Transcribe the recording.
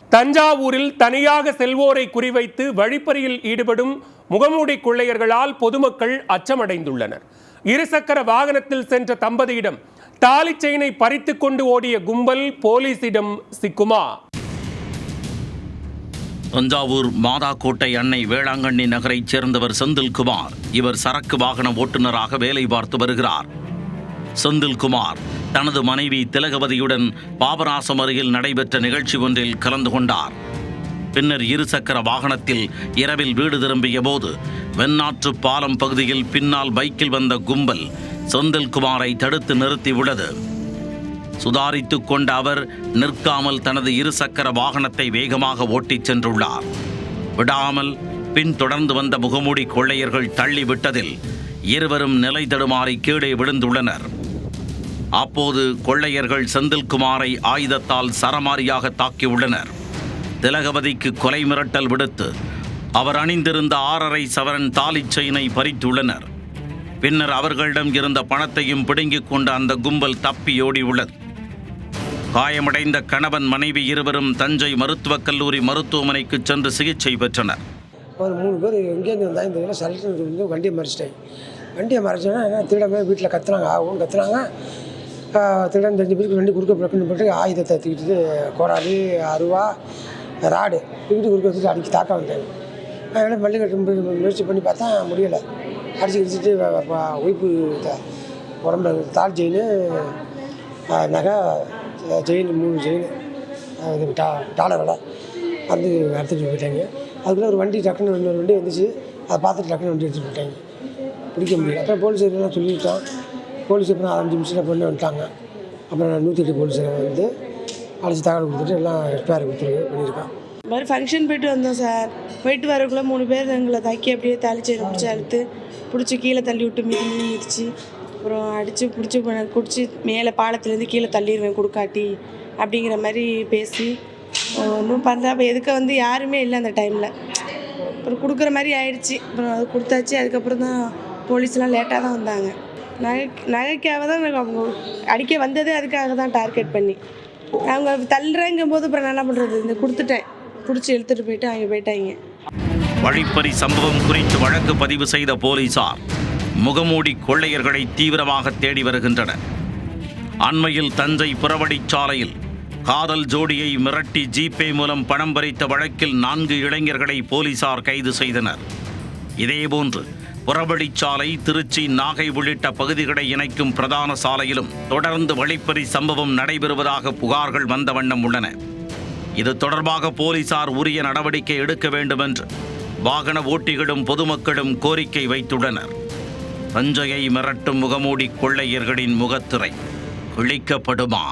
தஞ்சாவூரில் தனியாக செல்வோரை குறிவைத்து வழிப்பறியில் ஈடுபடும் முகமூடி கொள்ளையர்களால் பொதுமக்கள் அச்சமடைந்துள்ளனர். இருசக்கர வாகனத்தில் சென்ற தம்பதியிடம் தாலி செயினை பறித்துக் கொண்டு ஓடிய கும்பல் போலீசிடம் சிக்குமா? தஞ்சாவூர் மாதாக்கோட்டை அன்னை வேளாங்கண்ணி நகரைச் சேர்ந்தவர் செந்தில்குமார். இவர் சரக்கு வாகன ஓட்டுநராக வேலை பார்த்து வருகிறார். செந்தில்குமார் தனது மனைவி திலகவதியுடன் பாபநாசம் அருகில் நடைபெற்ற நிகழ்ச்சி ஒன்றில் கலந்து கொண்டார். பின்னர் இருசக்கர வாகனத்தில் இரவில் வீடு திரும்பிய போது வெண்ணாற்று பாலம் பகுதியில் பின்னால் பைக்கில் வந்த கும்பல் செந்தில்குமாரை தடுத்து நிறுத்தியுள்ளது. சுதாரித்துக் கொண்ட அவர் நிற்காமல் தனது இருசக்கர வாகனத்தை வேகமாக ஓட்டிச் சென்றுள்ளார். விடாமல் பின்தொடர்ந்து வந்த முகமூடி கொள்ளையர்கள் தள்ளிவிட்டதில் இருவரும் நிலை தடுமாறி கீழே விழுந்துள்ளனர். அப்போது கொள்ளையர்கள் செந்தில்குமாரை ஆயுதத்தால் சரமாரியாக தாக்கியுள்ளனர். திலகவதிக்கு கொலை மிரட்டல் விடுத்து அவர் அணிந்திருந்த 6.5 சவரன் தாலி செயினை பறித்துள்ளனர். பின்னர் அவர்களிடம் இருந்த பணத்தையும் பிடுங்கிக் கொண்ட அந்த கும்பல் தப்பியோடியுள்ளது. காயமடைந்த கணவன் மனைவி இருவரும் தஞ்சை மருத்துவக் கல்லூரி மருத்துவமனைக்கு சென்று சிகிச்சை பெற்றனர். ஒரு 3 பேர் எங்கேருந்து வந்தால் இந்த இதில் சல்ட்டு வண்டியை மறைச்சிட்டேன். வண்டியை மறைச்சோன்னா என்ன திருடமே வீட்டில் கத்துனாங்க, ஆகும் கத்துனாங்க. திருடன் 2 பேருக்கு வண்டி குறுக்க பிரக்கணும் போட்டு ஆயுதத்தை தூக்கிட்டு கோடாலி அருவா ராடு தூக்கிட்டு குறுக்க வச்சுட்டு அடிக்கி தாக்க வந்தேன். அதனால் மல்லிகட்டு முயற்சி பண்ணி பார்த்தா முடியலை. அடிச்சு கிடிச்சிட்டு ஒய்ப்பு உடம்புல தால் செயின் நகை செயின் 3 செயின் டாலரோட வந்து எடுத்துகிட்டு போயிட்டாங்க. அதுக்குள்ளே ஒரு வண்டி டக்குன்னு இன்னொரு வண்டி வந்துச்சு. அதை பார்த்துட்டு டக்குன்னு வண்டி எடுத்துகிட்டு போயிட்டாங்க. பிடிக்க முடியல. அப்புறம் போலீஸ் எல்லாம் சொல்லிவிட்டோம். போலீஸ் அப்புறம் 5 நிமிஷத்தில் கொண்டு வந்துட்டாங்க. அப்புறம் 108 போலீஸில் வந்து அழைச்சி தகவல் கொடுத்துட்டு எல்லாம் எஸ்பேர் பண்ணியிருக்கோம். இந்த மாதிரி ஃபங்க்ஷன் போய்ட்டு வந்தோம் சார். போயிட்டு வரக்குள்ளே 3 பேர் எங்களை தாக்கி அப்படியே தாலி செயினை பிடிச்சி அழுத்து பிடிச்சி கீழே தள்ளி விட்டு மிதிச்சு அப்புறம் அடித்து குடிச்சு மேலே பாலத்துலேருந்து கீழே தள்ளிடுவேன் கொடுக்காட்டி அப்படிங்கிற மாதிரி பேசி ஒன்றும் பண்ணுறா. அப்போ எதுக்க வந்து யாருமே இல்லை அந்த டைமில். அப்புறம் கொடுக்குற மாதிரி ஆயிடுச்சு. அப்புறம் அது கொடுத்தாச்சு. அதுக்கப்புறம் தான் போலீஸ்லாம் லேட்டாக தான் வந்தாங்க. நகைக்காக தான் அவங்க அடிக்க வந்ததே அதுக்காக தான் டார்கெட் பண்ணி அவங்க தள்ளுறங்கும் போது அப்புறம் என்ன பண்ணுறது, இந்த கொடுத்துட்டேன் பிடிச்சி எடுத்துகிட்டு போயிட்டு அவங்க போயிட்டாங்க. வழிப்பறி சம்பவம் குறித்து வழக்கு பதிவு செய்த போலீசார் முகமூடி கொள்ளையர்களை தீவிரமாக தேடி வருகின்றனர். அண்மையில் தஞ்சை புறவழிச்சாலையில் காதல் ஜோடியை மிரட்டி ஜிபே மூலம் பணம் பறித்த வழக்கில் 4 இளைஞர்களை போலீசார் கைது செய்தனர். இதேபோன்று புறவழிச்சாலை, திருச்சி, நாகை உள்ளிட்ட பகுதிகளை இணைக்கும் பிரதான சாலையிலும் தொடர்ந்து வழிப்பறி சம்பவம் நடைபெறுவதாக புகார்கள் வந்த வண்ணம் உள்ளன. இது தொடர்பாக போலீசார் உரிய நடவடிக்கை எடுக்க வேண்டும் என்று வாகன ஓட்டிகளும் பொதுமக்களும் கோரிக்கை வைத்துள்ளனர். தஞ்சையை மிரட்டும் முகமூடி கொள்ளையர்களின் முகத்திரை கிழிக்கப்படுமா?